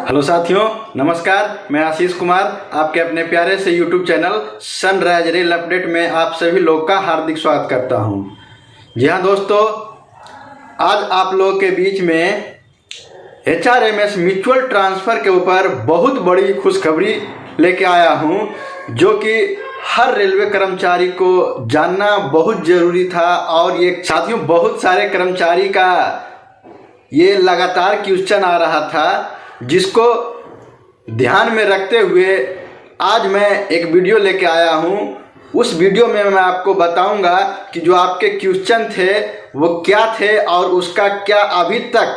Hello साथियों, नमस्कार। मैं आशीष कुमार आपके अपने प्यारे से YouTube channel sunrise rail update में आप सभी लोग का हार्दिक स्वागत करता हूं। जी हाँ दोस्तों, आज आप लोगों के बीच में HRMS म्यूचुअल ट्रांसफ़र के ऊपर बहुत बड़ी खुशखबरी लेके आया हूं, जो कि हर रेलवे कर्मचारी को जानना बहुत ज़रूरी था। और ये साथियों, बहुत सारे कर्मचारी का ये लगातार क्वेश्चन आ रहा था, जिसको ध्यान में रखते हुए आज मैं एक वीडियो लेके आया हूं। उस वीडियो में मैं आपको बताऊंगा कि जो आपके क्वेश्चन थे वो क्या थे और उसका क्या अभी तक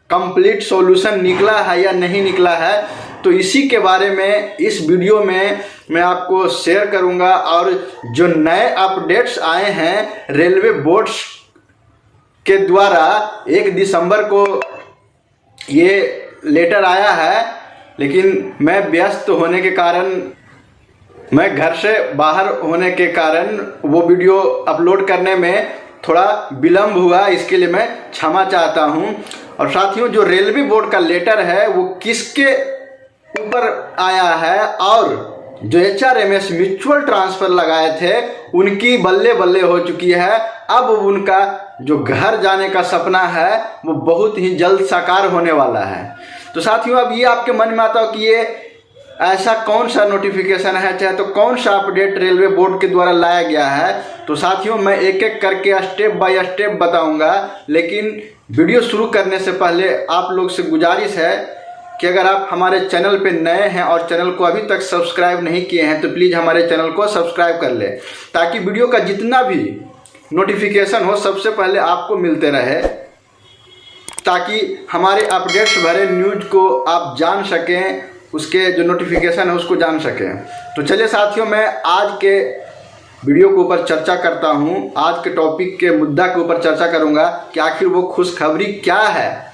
कंप्लीट सॉल्यूशन निकला है या नहीं निकला है। तो इसी के बारे में इस वीडियो में मैं आपको शेयर करूंगा। और जो नए अपडेट्स आए हैं रेलवे बोर्ड्स के द्वारा, 1 दिसंबर को ये लेटर आया है, लेकिन मैं व्यस्त होने के कारण, मैं घर से बाहर होने के कारण वो वीडियो अपलोड करने में थोड़ा विलम्ब हुआ। इसके लिए मैं क्षमा चाहता हूं। और साथियों, जो रेलवे बोर्ड का लेटर है वो किसके ऊपर आया है और जो HRMS म्यूचुअल ट्रांसफ़र लगाए थे उनकी बल्ले बल्ले हो चुकी है। अब उनका जो घर जाने का सपना है वो बहुत ही जल्द साकार होने वाला है। तो साथियों, अब ये आपके मन में आता हो कि ये ऐसा कौन सा नोटिफिकेशन है, चाहे तो कौन सा अपडेट रेलवे बोर्ड के द्वारा लाया गया है। तो साथियों, मैं एक एक करके स्टेप बाय स्टेप बताऊंगा। लेकिन वीडियो शुरू करने से पहले आप लोग से गुजारिश है कि अगर आप हमारे चैनल पे नए हैं और चैनल को अभी तक सब्सक्राइब नहीं किए हैं तो प्लीज़ हमारे चैनल को सब्सक्राइब कर ले, ताकि वीडियो का जितना भी नोटिफिकेशन हो सबसे पहले आपको मिलते रहे, ताकि हमारे अपडेट्स भरे न्यूज़ को आप जान सकें, उसके जो नोटिफिकेशन है उसको जान सकें। तो चलिए साथियों, मैं आज के वीडियो के ऊपर चर्चा करता हूं। आज के टॉपिक के मुद्दा के ऊपर चर्चा करूंगा कि आखिर वो खुशखबरी क्या है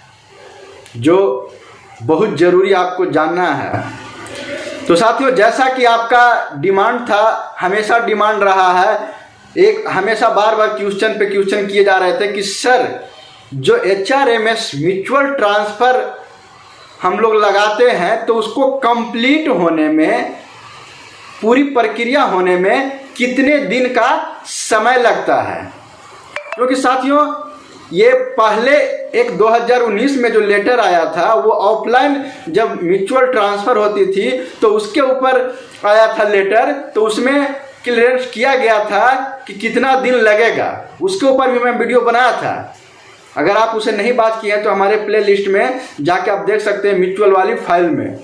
जो बहुत ज़रूरी आपको जानना है। तो साथियों, जैसा कि आपका डिमांड था, हमेशा डिमांड रहा है, एक हमेशा बार बार क्वेश्चन पे क्वेश्चन किए जा रहे थे कि सर जो HRMS म्यूचुअल ट्रांसफ़र हम लोग लगाते हैं तो उसको कंप्लीट होने में, पूरी प्रक्रिया होने में कितने दिन का समय लगता है। क्योंकि साथियों, ये पहले एक 2019 में जो लेटर आया था वो ऑफलाइन जब म्यूचुअल ट्रांसफ़र होती थी तो उसके ऊपर आया था लेटर। तो उसमें क्लियरेंस किया गया था कि कितना दिन लगेगा, उसके ऊपर भी मैं वीडियो बनाया था। अगर आप उसे नहीं बात किए हैं तो हमारे प्ले लिस्ट में जाके आप देख सकते हैं, म्यूचुअल वाली फाइल में।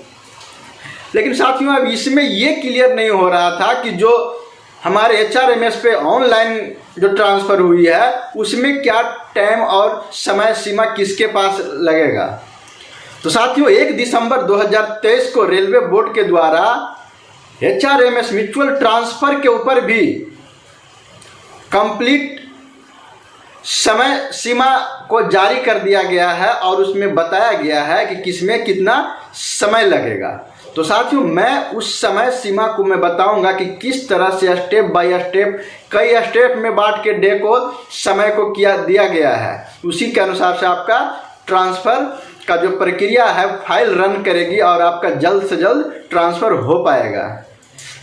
लेकिन साथियों, अब इसमें ये क्लियर नहीं हो रहा था कि जो हमारे HRMS पे ऑनलाइन जो ट्रांसफ़र हुई है उसमें क्या टाइम और समय सीमा किसके पास लगेगा। तो साथियों, 1 दिसंबर 2023 को रेलवे बोर्ड के द्वारा HRMS म्यूचुअल ट्रांसफ़र के ऊपर भी कंप्लीट समय सीमा को जारी कर दिया गया है और उसमें बताया गया है कि किसमें कितना समय लगेगा। तो साथियों, मैं उस समय सीमा को मैं बताऊंगा कि किस तरह से स्टेप बाय स्टेप, कई स्टेप में बांट के डे को, समय को दिया गया है। उसी के अनुसार से आपका ट्रांसफ़र का जो प्रक्रिया है फाइल रन करेगी और आपका जल्द से जल्द ट्रांसफ़र हो पाएगा।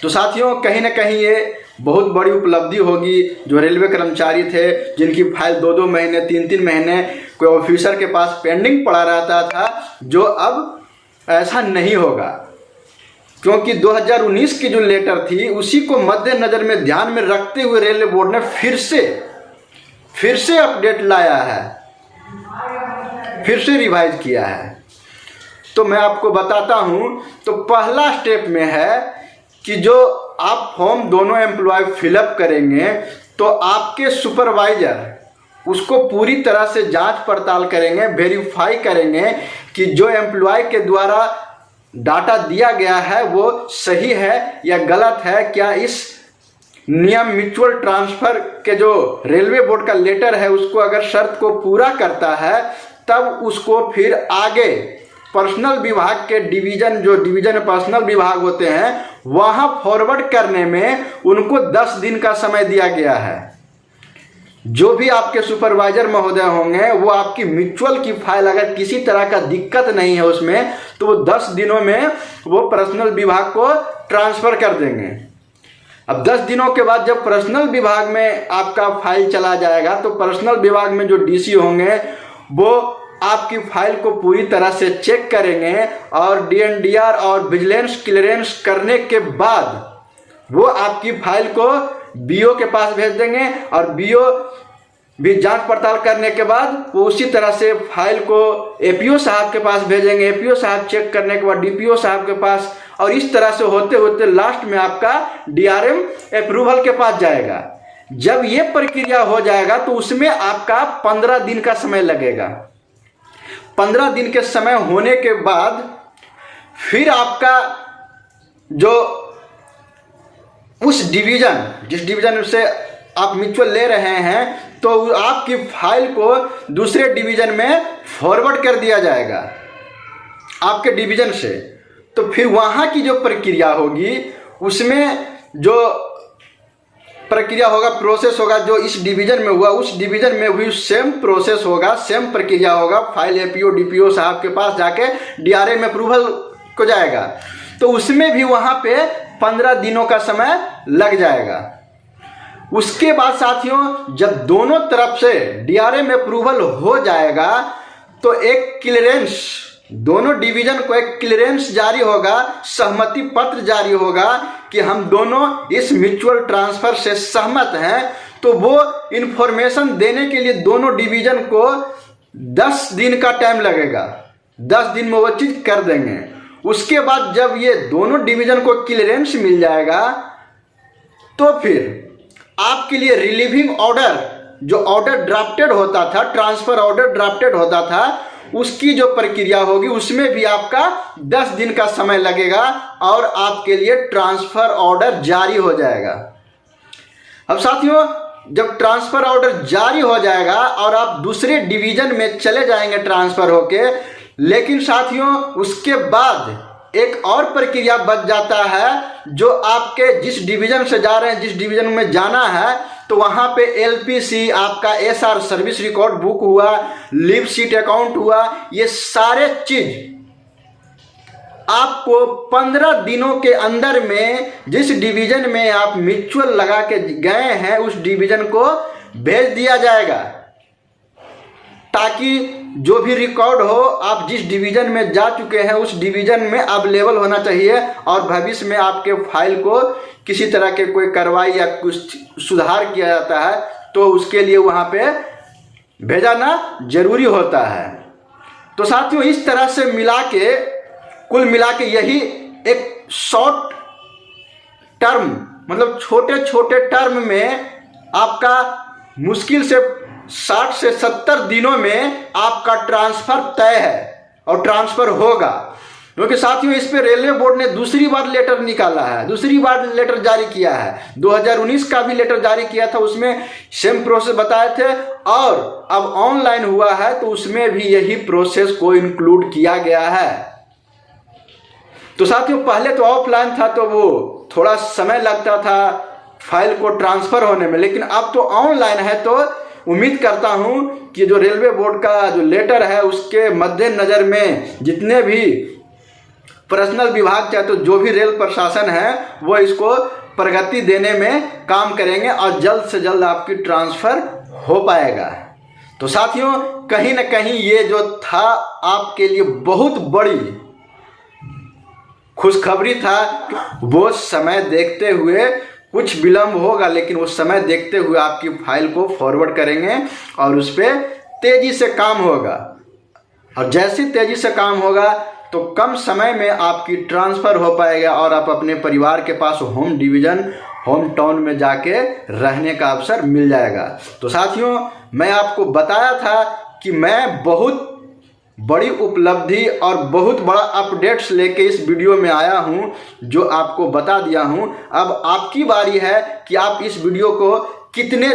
तो साथियों, कहीं ना कहीं ये बहुत बड़ी उपलब्धि होगी जो रेलवे कर्मचारी थे, जिनकी फाइल 2-2 महीने 3-3 महीने कोई ऑफिसर के पास पेंडिंग पड़ा रहता था, जो अब ऐसा नहीं होगा। क्योंकि 2019 की जो लेटर थी उसी को मद्देनज़र में ध्यान में रखते हुए रेलवे बोर्ड ने फिर से अपडेट लाया है, फिर से रिवाइज किया है। तो मैं आपको बताता हूं। तो पहला स्टेप में है कि जो आप फॉर्म दोनों एम्प्लॉय फिलअप करेंगे तो आपके सुपरवाइजर उसको पूरी तरह से जांच पड़ताल करेंगे, वेरीफाई करेंगे कि जो एम्प्लॉय के द्वारा डाटा दिया गया है वो सही है या गलत है। क्या इस नियम म्यूचुअल ट्रांसफ़र के जो रेलवे बोर्ड का लेटर है उसको अगर शर्त को पूरा करता है, तब उसको फिर आगे पर्सनल विभाग के डिवीज़न पर्सनल विभाग होते हैं वहाँ फॉरवर्ड करने में उनको 10 दिन का समय दिया गया है। जो भी आपके सुपरवाइजर महोदय होंगे वो आपकी म्यूचुअल की फाइल अगर किसी तरह का दिक्कत नहीं है उसमें, तो वो 10 दिनों में वो पर्सनल विभाग को ट्रांसफर कर देंगे। अब 10 दिनों के बाद जब पर्सनल विभाग में आपका फाइल चला जाएगा तो पर्सनल विभाग में जो डीसी होंगे वो आपकी फाइल को पूरी तरह से चेक करेंगे और डीएनडीआर और विजिलेंस क्लियरेंस करने के बाद वो आपकी फाइल को बीओ के पास भेज देंगे और बीओ भी जांच पड़ताल करने के बाद वो उसी तरह से फाइल को एपीओ साहब के पास भेजेंगे। एपीओ साहब चेक करने के बाद डीपीओ साहब के पास, और इस तरह से होते होते लास्ट में आपका डीआरएम अप्रूवल के पास जाएगा। जब ये प्रक्रिया हो जाएगा तो उसमें आपका 15 दिन का समय लगेगा। 15 दिन के समय होने के बाद फिर आपका जो उस डिवीजन, जिस डिवीजन से आप म्यूचुअल ले रहे हैं, तो आपकी फाइल को दूसरे डिवीजन में फॉरवर्ड कर दिया जाएगा आपके डिवीजन से। तो फिर वहाँ की जो प्रक्रिया होगी उसमें जो प्रक्रिया होगा, प्रोसेस होगा, जो इस डिवीजन में हुआ उस डिवीजन में भी सेम प्रोसेस होगा, सेम प्रक्रिया होगा। फाइल एपीओ डीपीओ साहब के पास जाके डीआरएम अप्रूवल को जाएगा, तो उसमें भी वहाँ पे 15 दिनों का समय लग जाएगा। उसके बाद साथियों जब दोनों तरफ से डीआरएम अप्रूवल हो जाएगा तो एक क्लियरेंस, दोनों डिवीजन को एक क्लियरेंस जारी होगा, सहमति पत्र जारी होगा कि हम दोनों इस म्यूचुअल ट्रांसफर से सहमत हैं। तो वो इंफॉर्मेशन देने के लिए दोनों डिवीजन को 10 दिन का टाइम लगेगा। 10 दिन में वो चीज कर देंगे। उसके बाद जब ये दोनों डिवीजन को क्लियरेंस मिल जाएगा तो फिर आपके लिए रिलीविंग ऑर्डर, जो ऑर्डर ड्राफ्टेड होता था, ट्रांसफर ऑर्डर ड्राफ्टेड होता था, उसकी जो प्रक्रिया होगी उसमें भी आपका 10 दिन का समय लगेगा और आपके लिए ट्रांसफर ऑर्डर जारी हो जाएगा। अब साथियों जब ट्रांसफर ऑर्डर जारी हो जाएगा और आप दूसरे डिवीजन में चले जाएंगे ट्रांसफर होके, लेकिन साथियों उसके बाद एक और प्रक्रिया बच जाता है। जो आपके जिस डिवीजन से जा रहे हैं, जिस डिवीजन में जाना है, तो वहाँ पे एलपीसी, आपका एसआर सर्विस रिकॉर्ड बुक हुआ, लीव शीट अकाउंट हुआ, ये सारे चीज आपको 15 दिनों के अंदर में जिस डिवीजन में आप म्यूचुअल लगा के गए हैं उस डिवीजन को भेज दिया जाएगा, ताकि जो भी रिकॉर्ड हो आप जिस डिवीजन में जा चुके हैं उस डिवीजन में अवेलेबल होना चाहिए और भविष्य में आपके फाइल को किसी तरह के कोई कार्रवाई या कुछ सुधार किया जाता है तो उसके लिए वहाँ पे भेजना जरूरी होता है। तो साथियों इस तरह से कुल मिला के यही एक शॉर्ट टर्म, मतलब छोटे छोटे टर्म में आपका मुश्किल से 60 से 70 दिनों में आपका ट्रांसफर तय है और ट्रांसफर होगा। क्योंकि साथियों इस पे रेलवे बोर्ड ने दूसरी बार लेटर निकाला है, दूसरी बार लेटर जारी किया है। 2019 का भी लेटर जारी किया था, उसमें सेम प्रोसेस बताए थे, और अब ऑनलाइन हुआ है तो उसमें भी यही प्रोसेस को इंक्लूड किया गया है। तो साथियों पहले तो ऑफलाइन था तो वो थोड़ा समय लगता था फाइल को ट्रांसफर होने में, लेकिन अब तो ऑनलाइन है। तो उम्मीद करता हूं कि जो रेलवे बोर्ड का जो लेटर है उसके मद्देनजर में जितने भी पर्सनल विभाग चाहे तो जो भी रेल प्रशासन है वो इसको प्रगति देने में काम करेंगे और जल्द से जल्द आपकी ट्रांसफर हो पाएगा। तो साथियों कहीं ना कहीं ये जो था आपके लिए बहुत बड़ी खुशखबरी था। वो समय देखते हुए कुछ विलंब होगा, लेकिन वो समय देखते हुए आपकी फाइल को फॉरवर्ड करेंगे और उस पर तेजी से काम होगा। और जैसे तेजी से काम होगा तो कम समय में आपकी ट्रांसफ़र हो पाएगा और आप अपने परिवार के पास होम डिवीज़न, होम टाउन में जाके रहने का अवसर मिल जाएगा। तो साथियों मैं आपको बताया था कि मैं बहुत बड़ी उपलब्धि और बहुत बड़ा अपडेट्स लेके इस वीडियो में आया हूं, जो आपको बता दिया हूं। अब आपकी बारी है कि आप इस वीडियो को कितने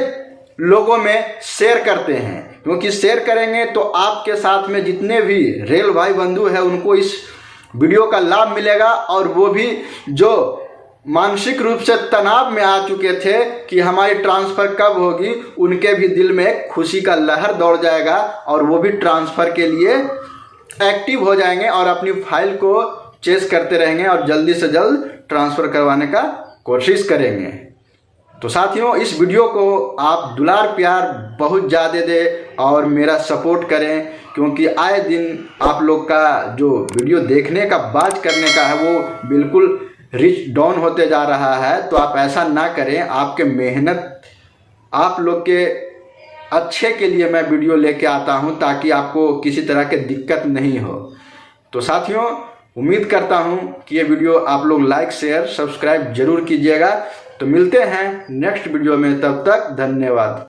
लोगों में शेयर करते हैं, क्योंकि शेयर करेंगे तो आपके साथ में जितने भी रेल भाई बंधु हैं उनको इस वीडियो का लाभ मिलेगा और वो भी जो मानसिक रूप से तनाव में आ चुके थे कि हमारी ट्रांसफ़र कब होगी, उनके भी दिल में खुशी का लहर दौड़ जाएगा और वो भी ट्रांसफ़र के लिए एक्टिव हो जाएंगे और अपनी फाइल को चेस करते रहेंगे और जल्दी से जल्द ट्रांसफ़र करवाने का कोशिश करेंगे। तो साथियों, इस वीडियो को आप दुलार प्यार बहुत ज़्यादा दें और मेरा सपोर्ट करें, क्योंकि आए दिन आप लोग का जो वीडियो देखने का, बात करने का है, वो बिल्कुल रिच डाउन होते जा रहा है। तो आप ऐसा ना करें। आपके मेहनत, आप लोग के अच्छे के लिए मैं वीडियो लेके आता हूं, ताकि आपको किसी तरह की दिक्कत नहीं हो। तो साथियों, उम्मीद करता हूं कि ये वीडियो आप लोग लाइक, शेयर, सब्सक्राइब जरूर कीजिएगा। तो मिलते हैं नेक्स्ट वीडियो में, तब तक धन्यवाद।